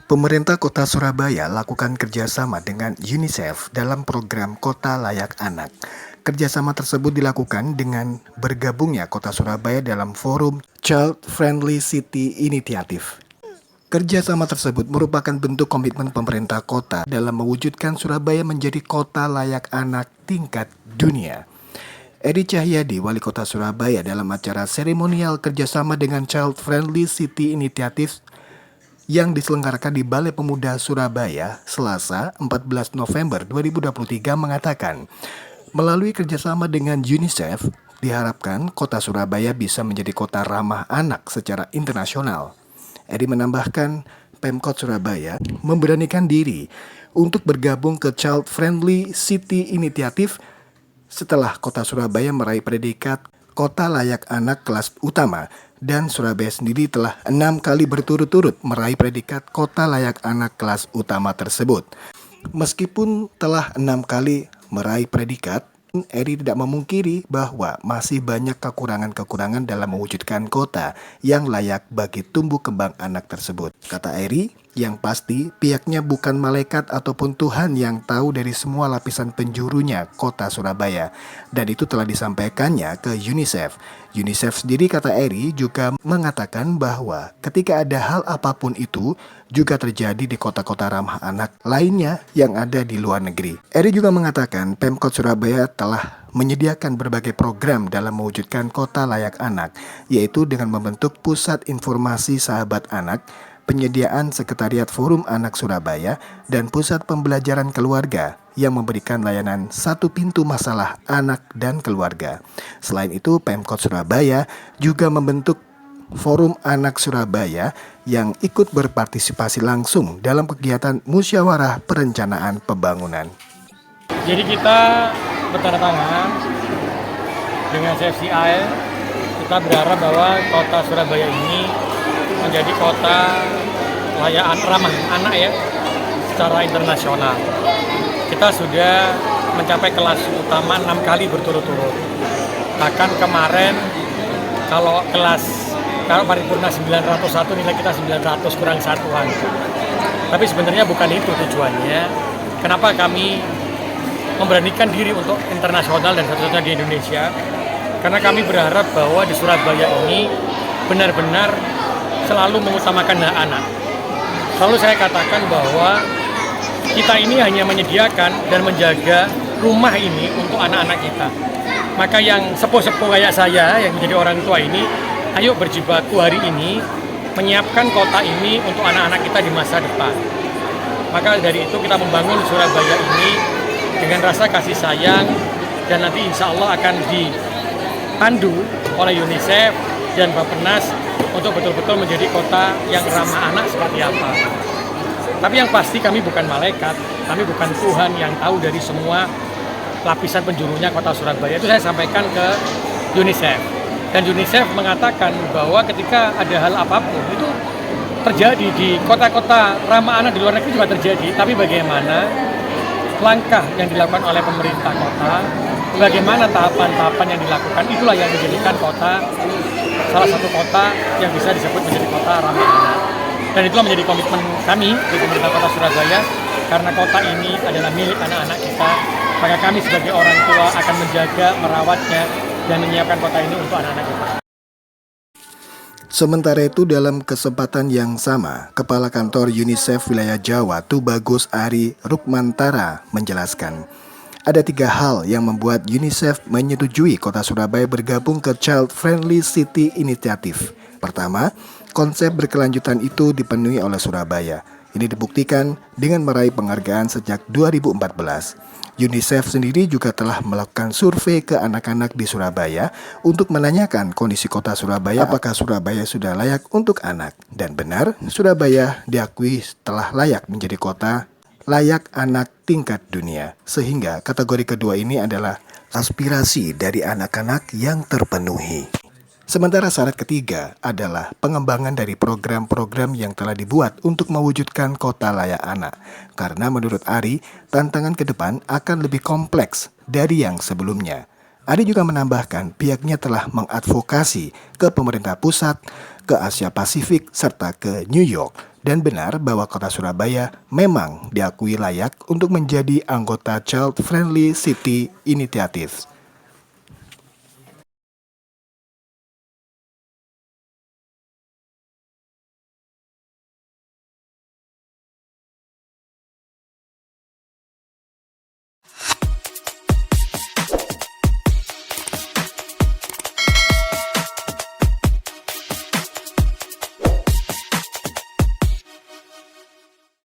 Pemerintah Kota Surabaya lakukan kerjasama dengan UNICEF dalam program Kota Layak Anak. Kerjasama tersebut dilakukan dengan bergabungnya Kota Surabaya dalam forum Child Friendly City Initiative. Kerjasama tersebut merupakan bentuk komitmen pemerintah kota dalam mewujudkan Surabaya menjadi kota layak anak tingkat dunia. Edi Cahyadi, Wali Kota Surabaya, dalam acara seremonial kerjasama dengan Child Friendly City Initiative yang diselenggarakan di Balai Pemuda Surabaya, Selasa 14 November 2023 mengatakan, melalui kerjasama dengan UNICEF, diharapkan kota Surabaya bisa menjadi kota ramah anak secara internasional. Edi menambahkan, Pemkot Surabaya memberanikan diri untuk bergabung ke Child Friendly City Initiative setelah kota Surabaya meraih predikat Kota Layak Anak kelas utama, dan Surabaya sendiri telah 6 kali berturut-turut meraih predikat Kota Layak Anak kelas utama tersebut. Meskipun telah 6 kali meraih predikat, Eri tidak memungkiri bahwa masih banyak kekurangan-kekurangan dalam mewujudkan kota yang layak bagi tumbuh kembang anak tersebut. Kata Eri, yang pasti pihaknya bukan malaikat ataupun Tuhan yang tahu dari semua lapisan penjurunya kota Surabaya, dan itu telah disampaikannya ke UNICEF. UNICEF sendiri, kata Eri, juga mengatakan bahwa ketika ada hal apapun itu juga terjadi di kota-kota ramah anak lainnya yang ada di luar negeri. Eri juga mengatakan Pemkot Surabaya telah menyediakan berbagai program dalam mewujudkan kota layak anak, yaitu dengan membentuk Pusat Informasi Sahabat Anak, penyediaan Sekretariat Forum Anak Surabaya, dan Pusat Pembelajaran Keluarga yang memberikan layanan satu pintu masalah anak dan keluarga. Selain itu, Pemkot Surabaya juga membentuk Forum Anak Surabaya yang ikut berpartisipasi langsung dalam kegiatan musyawarah perencanaan pembangunan. Jadi kita bertanda tangan dengan CFCI, kita berharap bahwa kota Surabaya ini menjadi kota layak ramah anak ya secara internasional. Kita sudah mencapai kelas utama 6 kali berturut-turut. Bahkan kemarin kalau paripurna 901 nilai kita 900 kurang satuan. Tapi sebenarnya bukan itu tujuannya. Kenapa kami memberanikan diri untuk internasional dan satu-satunya di Indonesia? Karena kami berharap bahwa di Surabaya ini benar-benar selalu mengutamakan hak anak. Selalu saya katakan bahwa kita ini hanya menyediakan dan menjaga rumah ini untuk anak-anak kita. Maka yang sepuh-sepuh kayak saya yang menjadi orang tua ini, ayo berjibaku hari ini menyiapkan kota ini untuk anak-anak kita di masa depan. Maka dari itu kita membangun Surabaya ini dengan rasa kasih sayang, dan nanti insya Allah akan dipandu oleh UNICEF dan Bappenas untuk betul-betul menjadi kota yang ramah anak seperti apa. Tapi yang pasti kami bukan malaikat, kami bukan Tuhan yang tahu dari semua lapisan penjurunya kota Surabaya. Itu saya sampaikan ke UNICEF. Dan UNICEF mengatakan bahwa ketika ada hal apapun itu terjadi di kota-kota ramah anak di luar negeri juga terjadi. Tapi bagaimana langkah yang dilakukan oleh pemerintah kota, bagaimana tahapan-tahapan yang dilakukan, itulah yang menjadikan kota salah satu kota yang bisa disebut menjadi kota ramah anak. Dan itulah menjadi komitmen kami di pemerintah kota Surabaya, karena kota ini adalah milik anak-anak kita, maka kami sebagai orang tua akan menjaga, merawatnya, dan menyiapkan kota ini untuk anak-anak kita. Sementara itu, dalam kesempatan yang sama, Kepala Kantor UNICEF Wilayah Jawa, Tubagus Ari Rukmantara, menjelaskan ada 3 hal yang membuat UNICEF menyetujui kota Surabaya bergabung ke Child Friendly City Initiative. Pertama, konsep berkelanjutan itu dipenuhi oleh Surabaya. Ini dibuktikan dengan meraih penghargaan sejak 2014. UNICEF sendiri juga telah melakukan survei ke anak-anak di Surabaya untuk menanyakan kondisi kota Surabaya, apakah Surabaya sudah layak untuk anak. Dan benar, Surabaya diakui telah layak menjadi kota layak anak tingkat dunia. Sehingga kategori kedua ini adalah aspirasi dari anak-anak yang terpenuhi. Sementara syarat ketiga adalah pengembangan dari program-program yang telah dibuat untuk mewujudkan kota layak anak. Karena menurut Ari, tantangan ke depan akan lebih kompleks dari yang sebelumnya. Ade juga menambahkan pihaknya telah mengadvokasi ke pemerintah pusat, ke Asia Pasifik, serta ke New York, dan benar bahwa kota Surabaya memang diakui layak untuk menjadi anggota Child Friendly City Initiative.